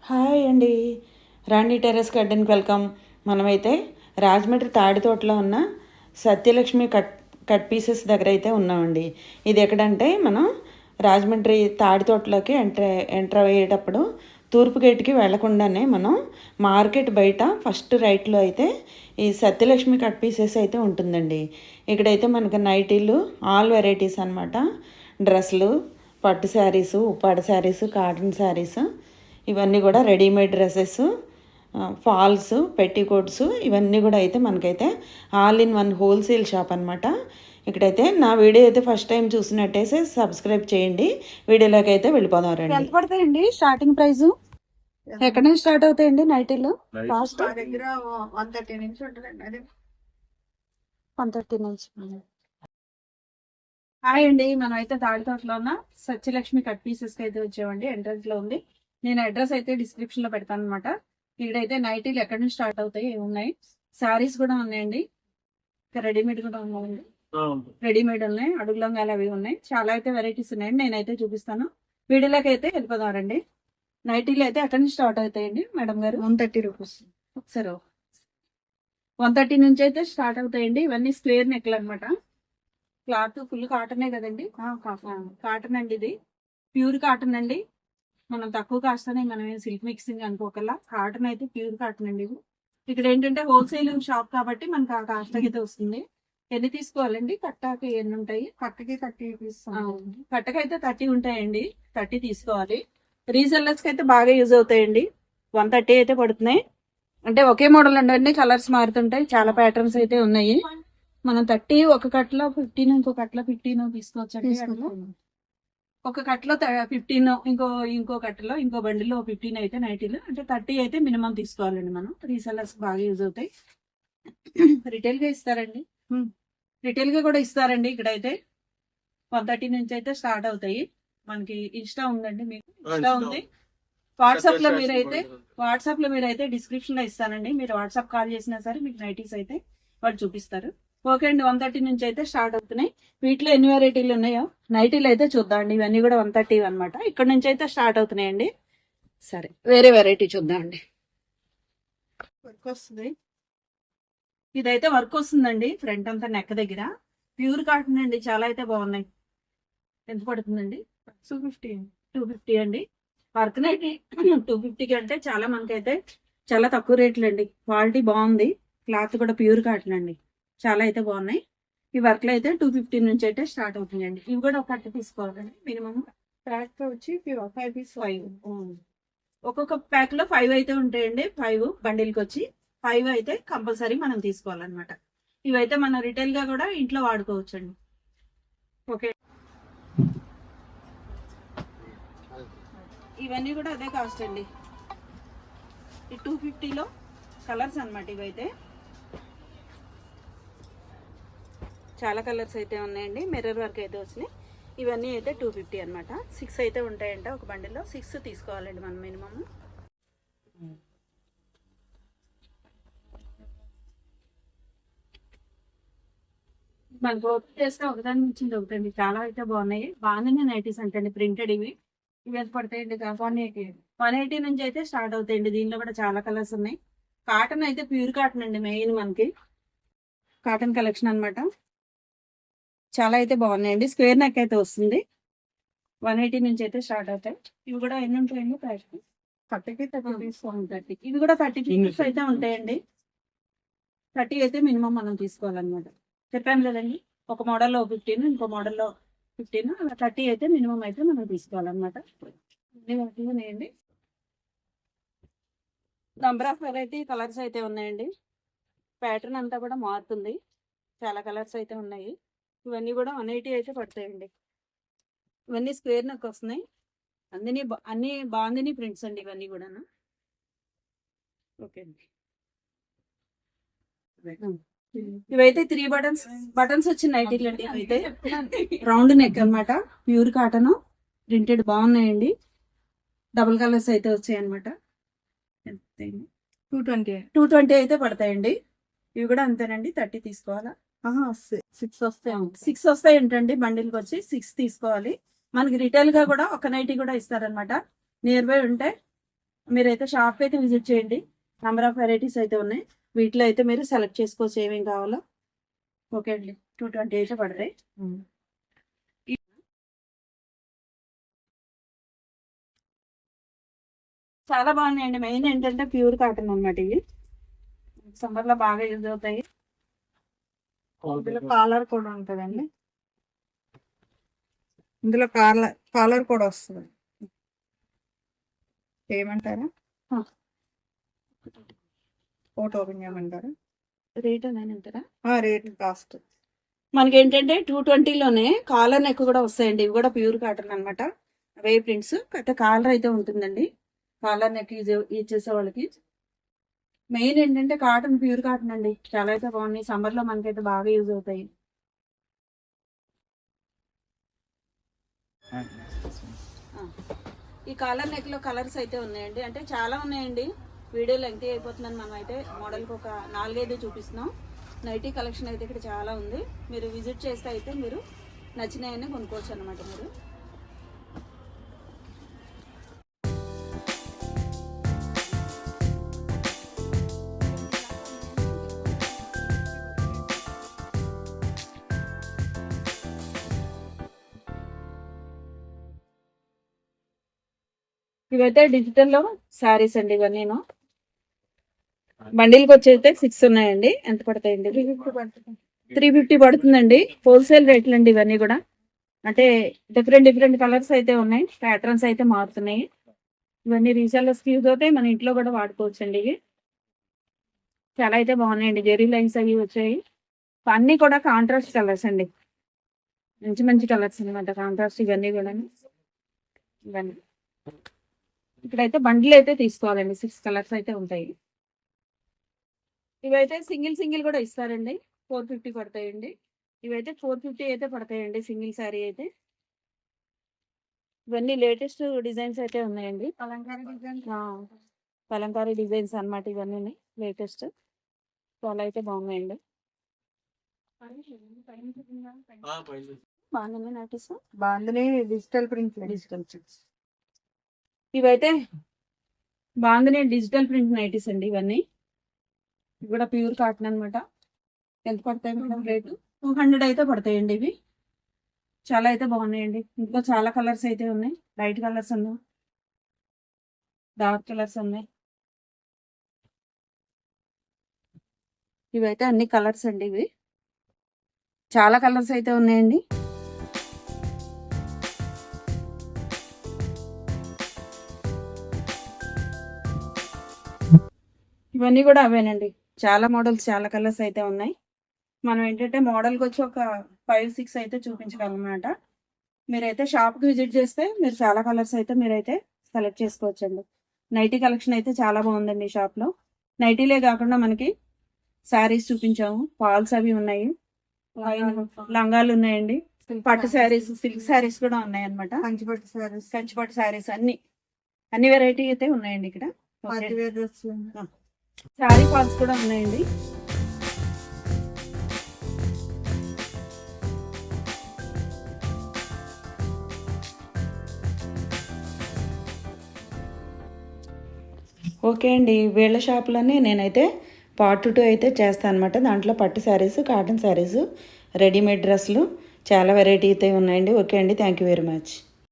Hi అండి, రాణి terrace గార్డెన్కి welcome. మనమైతే రాజమండ్రి తాడితోటలో ఉన్న సత్యలక్ష్మి కట్ పీసెస్ దగ్గర అయితే ఉన్నామండి. ఇది ఎక్కడంటే మనం రాజమండ్రి తాడితోటలోకి ఎంటర్ అయ్యేటప్పుడు తూర్పు గేట్కి వెళ్లకుండానే మనం మార్కెట్ బయట ఫస్ట్ రైట్లో అయితే ఈ సత్యలక్ష్మి కట్ పీసెస్ అయితే ఉంటుందండి. ఇక్కడైతే మనకు నైటీలు ఆల్ వెరైటీస్ అనమాట. డ్రెస్సులు, పట్టు శారీసు, ఉప్పాడ శారీసు, కాటన్ శారీసు, ఇవన్నీ కూడా రెడీమేడ్ డ్రెస్సెస్, ఫాల్స్, పెట్టికోట్స్, ఇవన్నీ కూడా అయితే మనకైతే all in one wholesale shop అనమాట. ఇక్కడైతే నా వీడియో అయితే ఫస్ట్ టైం చూసినట్టయితే సబ్స్క్రైబ్ చేయండి. వీడియోలోకి అయితే వెళ్ళిపోదాం రండి. ఎంత పడతాయండి స్టార్టింగ్ ప్రైస్? ఎక్కడ నుంచి స్టార్ట్ అవుతాయండి నైటీలు? కాస్ట్ దగ్గర 130 నుంచి ఉంటుందండి. అదే 130 నుంచి. హాయ్ అండి, మనం అయితే తాడితోటలో ఉన్న సత్యలక్ష్మి కట్ పీసెస్ కి అయితే వచ్చామండి. ఎంట్రన్స్ లో ఉంది. నేను అడ్రస్ అయితే డిస్క్రిప్షన్ లో పెడతాను అనమాట. ఇక్కడైతే నైటీలు ఎక్కడి నుంచి స్టార్ట్ అవుతాయి, ఏమున్నాయి, శారీస్ కూడా ఉన్నాయండి, రెడీమేడ్ కూడా ఉన్నాయండి. రెడీమేడ్ ఉన్నాయి, అడుగులంగాలు అవి ఉన్నాయి. చాలా అయితే వెరైటీస్ ఉన్నాయండి. నేనైతే చూపిస్తాను. వీడియోలోకి అయితే వెళ్ళిపోదామండి. నైటీలు అయితే ఎక్కడి నుంచి స్టార్ట్ అవుతాయండి మేడం గారు? 130 రూపీస్. ఒకసారి 130 నుంచి అయితే స్టార్ట్ అవుతాయండి. ఇవన్నీ స్క్వేర్ నెక్లు అనమాట. క్లాత్ ఫుల్ కాటనే కదండి. కాటన్ అండి, ఇది ప్యూర్ కాటన్ అండి. మనం తక్కువ కాస్ట్ అని మనం సిల్క్ మిక్సింగ్ అనుకోకల్లా, కాటన్ అయితే ప్యూర్ కాటన్ అండి. ఇది ఇక్కడ ఏంటంటే హోల్సేల్ షాప్ కాబట్టి మనకు ఆ కాస్ట్ అయితే వస్తుంది. ఎన్ని తీసుకోవాలండి? కట్టాకి ఎన్ని ఉంటాయి? కట్టకి 30 రూపీస్. కట్టకైతే 30 ఉంటాయండి. 30 తీసుకోవాలి. రీసెల్లర్స్ కి అయితే బాగా యూజ్ అవుతాయండి. 130 అయితే పడుతున్నాయి. అంటే ఒకే మోడల్ అండి, కలర్స్ మారుతుంటాయి. చాలా ప్యాటర్న్స్ అయితే ఉన్నాయి. మనం 30 ఒక కట్లో 15, ఇంకో కట్లో 15 తీసుకోవచ్చండి. ఒక కట్లో 15, ఇంకో కట్టలో ఇంకో బండిలో 15 అయితే నైటీలు. అంటే 30 అయితే మినిమం తీసుకోవాలండి మనం. రీసెల్లర్స్ బాగా యూజ్ అవుతాయి. రిటైల్ గా ఇస్తారండి, రిటైల్ గా కూడా ఇస్తారండి. ఇక్కడైతే 130 నుంచి అయితే స్టార్ట్ అవుతాయి. మనకి ఇన్స్టా ఉందండి, మీకు ఇన్స్టా ఉంది. వాట్సాప్ లో మీరైతే డిస్క్రిప్షన్ లో ఇస్తానండి. మీరు వాట్సాప్ కాల్ చేసినా సరే మీకు నైటీస్ అయితే వాళ్ళు చూపిస్తారు. ఓకే అండి, 130 నుంచి అయితే స్టార్ట్ అవుతున్నాయి. వీటిలో ఎన్ని వెరైటీలు ఉన్నాయో నైటీలు అయితే చూద్దామండి. ఇవన్నీ కూడా 130 అనమాట. ఇక్కడ నుంచి అయితే స్టార్ట్ అవుతున్నాయండి. సరే, వేరే వెరైటీ చూద్దామండి. వర్క్ వస్తుంది. ఇదైతే వర్క్ వస్తుందండి. ఫ్రంట్ అంతా నెక్ దగ్గర ప్యూర్ కాటన్ అండి. చాలా అయితే బాగున్నాయి. ఎంత పడుతుందండి? 250 అండి. వర్క్ నైటీ 250కి అంటే చాలా మనకైతే చాలా తక్కువ రేట్లు అండి. క్వాలిటీ బాగుంది. క్లాత్ కూడా ప్యూర్ కాటన్ అండి. చాలా అయితే బాగున్నాయి. ఈ వర్క్ లో అయితే 250 నుంచి అయితే స్టార్ట్ అవుతుందండి. ఇవి కూడా ఒక కట్ట తీసుకోవాలండి మినిమం. ప్యాక్ వచ్చి 5 పీస్. 5 ఒక్కొక్క ప్యాక్ లో 5 అయితే ఉంటాయండి. 5 బండిల్కి వచ్చి 5 అయితే కంపల్సరీ మనం తీసుకోవాలన్నమాట. ఇవైతే మనం రిటైల్ గా కూడా ఇంట్లో వాడుకోవచ్చండి. ఓకే, ఇవన్నీ కూడా అదే కాస్ట్ అండి. ఈ 250లో కలర్స్ అనమాట. ఇవైతే చాలా కలర్స్ అయితే ఉన్నాయండి. మిర్రర్ వర్క్ అయితే వచ్చినాయి. ఇవన్నీ అయితే 250 అనమాట. 6 అయితే ఉంటాయంట ఒక బండిలో. 6 తీసుకోవాలండి మనం మినిమం. మనకు ఓపెన్ చేస్తే ఒకదాని నుంచి ఒకటండి. చాలా అయితే బాగున్నాయి. బాగానే నైటీస్ అంటే ప్రింటెడ్ ఇవి ఎంత పడతాయండి? 180 నుంచి అయితే స్టార్ట్ అవుతాయండి. దీనిలో కూడా చాలా కలర్స్ ఉన్నాయి. కాటన్ అయితే ప్యూర్ కాటన్ అండి. మెయిన్ మనకి కాటన్ కలెక్షన్ అనమాట. చాలా అయితే బాగున్నాయండి. స్క్వేర్ నెక్ అయితే వస్తుంది. 180 నుంచి అయితే స్టార్ట్ అవుతాయి. ఇవి కూడా ఎన్ని ఉంటాయండి? ప్రైస్ కట్టకి 30 పీస్. 30. ఇవి కూడా 30 పీసెస్ అయితే ఉంటాయండి. 30 అయితే మినిమం మనం తీసుకోవాలన్నమాట. చెప్పాను కదండి, ఒక మోడల్లో 15, ఇంకో మోడల్లో 15, అలా 30 అయితే మినిమం అయితే మనం తీసుకోవాలన్నమాట. ఉన్నాయండి. నంబర్ ఆఫ్ వెరైటీ కలర్స్ అయితే ఉన్నాయండి. ప్యాటర్న్ అంతా కూడా మారుతుంది. చాలా కలర్స్ అయితే ఉన్నాయి. ఇవన్నీ కూడా 180 అయితే పడతాయండి. ఇవన్నీ స్క్వేర్ నెక్ వస్తున్నాయి. అన్ని బాగుంది ప్రింట్స్ అండి ఇవన్నీ కూడా. ఓకే అండి, ఇవైతే 3 బటన్స్ వచ్చిన నైటీలు అండి. ఇవైతే రౌండ్ నెక్ అనమాట. ప్యూర్ కాటన్ ప్రింటెడ్ బాగున్నాయండి. డబుల్ కలర్స్ అయితే వచ్చాయి అనమాట. 220 అయితే పడతాయండి. ఇవి కూడా అంతేనండి. 30 తీసుకోవాలా? 6 వస్తాయి. 6 వస్తాయి ఏంటండి బండిల్కి వచ్చి 6 తీసుకోవాలి. మనకి రిటైల్ గా కూడా ఒక నైటీ కూడా ఇస్తారనమాట. నియర్ బై ఉంటే మీరైతే షాప్ అయితే విజిట్ చేయండి. నెంబర్ ఆఫ్ వెరైటీస్ అయితే ఉన్నాయి. వీటిలో అయితే మీరు సెలెక్ట్ చేసుకోవచ్చు ఏమేమి కావాలో. ఓకే అండి, 220 అయితే పడతాయి. చాలా బాగున్నాయండి. మెయిన్ ఏంటంటే ప్యూర్ కాటన్ అన్నమాట. ఇవి సమ్మర్ లో బాగా యూజ్ అవుతాయి. ఇందులో కాలర్ కూడా ఉంటుందండి. ఇందులో కాలర్ కూడా వస్తుంది. ఏమంటారా? ఫోటో ఓపెన్ చేయమంటారా? రేట్ అనేది ఎంతరా? రేట్ కాస్ట్ మనకి ఏంటంటే 220లోనే కాలర్ నెక్ కూడా వస్తాయండి. ఇవి కూడా ప్యూర్ కాటన్ అన్నమాట. వే ప్రింట్స్ అయితే కాలర్ అయితే ఉంటుందండి. కాలర్ నెక్ యూజ్ చేసే వాళ్ళకి మెయిన్ ఏంటంటే కాటన్, ప్యూర్ కాటన్ అండి. చాలా అయితే బాగున్నాయి. సమ్మర్ లో మనకైతే బాగా యూజ్ అవుతాయి. ఈ కాలర్ నెక్ లో కలర్స్ అయితే ఉన్నాయండి. అంటే చాలా ఉన్నాయండి. వీడియో లెంగ్తీ అయిపోతుందని మనం అయితే మోడల్కి ఒక 4-5 చూపిస్తున్నాం. నైటీ కలెక్షన్ అయితే ఇక్కడ చాలా ఉంది. మీరు విజిట్ చేస్తే అయితే మీరు నచ్చినాయని కొనుక్కోవచ్చు అనమాట. మీరు ఇవైతే డిజిటల్లో శారీస్ అండి. ఇవన్నీ బండిల్కి వచ్చైతే 6 ఉన్నాయండి. ఎంత పడతాయండి? 350 పడుతుందండి. హోల్సేల్ రేట్లు అండి ఇవన్నీ కూడా. అంటే డిఫరెంట్ కలర్స్ అయితే ఉన్నాయి. ప్యాటర్న్స్ అయితే మారుతున్నాయి. ఇవన్నీ రీసెల్లర్స్ యూజ్ అవుతాయి. మన ఇంట్లో కూడా వాడుకోవచ్చు అండి. ఇవి చాలా అయితే బాగున్నాయండి. జెరీ లైన్స్ అవి వచ్చాయి. అన్నీ కూడా కాంట్రాస్ట్ కలర్స్ అండి. మంచి కలర్స్ అనమాట. కాంట్రాస్ట్ ఇవన్నీ కూడా. ఇవన్నీ ఇక్కడైతే బండిల్ అయితే తీసుకోవాలండి. 6 కలర్స్ అయితే ఉంటాయి. ఇవైతే సింగిల్ కూడా ఇస్తారండి. 450 పడతాయండి. ఇవైతే 450 అయితే పడతాయండి సింగిల్ శారీ అయితే. ఇవన్నీ లేటెస్ట్ డిజైన్స్ అయితే ఉన్నాయండి. కలంకారీ డిజైన్స్ అన్నమాట. ఇవన్నీ లేటెస్ట్. చాలా అయితే బాగున్నాయండి. బాగుంది నోటీస్. Bandhani digital print. ఇవైతే బాగుంది డిజిటల్ ప్రింట్ నైటీస్ అండి. ఇవన్నీ ఇవి కూడా ప్యూర్ కాటన్ అనమాట. ఎంత పడతాయి మేడం రేటు? 200 అయితే పడతాయండి. ఇవి చాలా అయితే బాగున్నాయండి. ఇంట్లో చాలా కలర్స్ అయితే ఉన్నాయి. లైట్ కలర్స్ ఉన్నాయి, డార్క్ కలర్స్ ఉన్నాయి. ఇవైతే అన్ని కలర్స్ అండి. ఇవి చాలా కలర్స్ అయితే ఉన్నాయండి. ఇవన్నీ కూడా అవేనండి. చాలా మోడల్స్, చాలా కలర్స్ అయితే ఉన్నాయి. మనం ఏంటంటే మోడల్కి వచ్చి ఒక 5-6 అయితే చూపించగలం అన్నమాట. మీరైతే షాప్కి విజిట్ చేస్తే మీరు చాలా కలర్స్ అయితే మీరైతే సెలెక్ట్ చేసుకోవచ్చండి. నైటీ కలెక్షన్ అయితే చాలా బాగుందండి షాప్లో. నైటీలే కాకుండా మనకి శారీస్ చూపించాము. ఫాల్స్ అవి ఉన్నాయి, లంగాలు ఉన్నాయండి, పట్టు శారీస్, సిల్క్ శారీస్ కూడా ఉన్నాయి అనమాట. కంచిపట్టు శారీస్ అన్ని వెరైటీ అయితే ఉన్నాయండి ఇక్కడ. శారీ ఫాల్స్ కూడా ఉన్నాయండి. ఓకే అండి, వీళ్ళ షాప్లోనే నేనైతే పార్ట్ 2 అయితే చేస్తాను అనమాట. దాంట్లో పట్టు శారీస్, కాటన్ శారీస్, రెడీమేడ్ డ్రెస్సులు చాలా వెరైటీ అయితే ఉన్నాయండి. ఓకే అండి, థ్యాంక్ యూ వెరీ మచ్.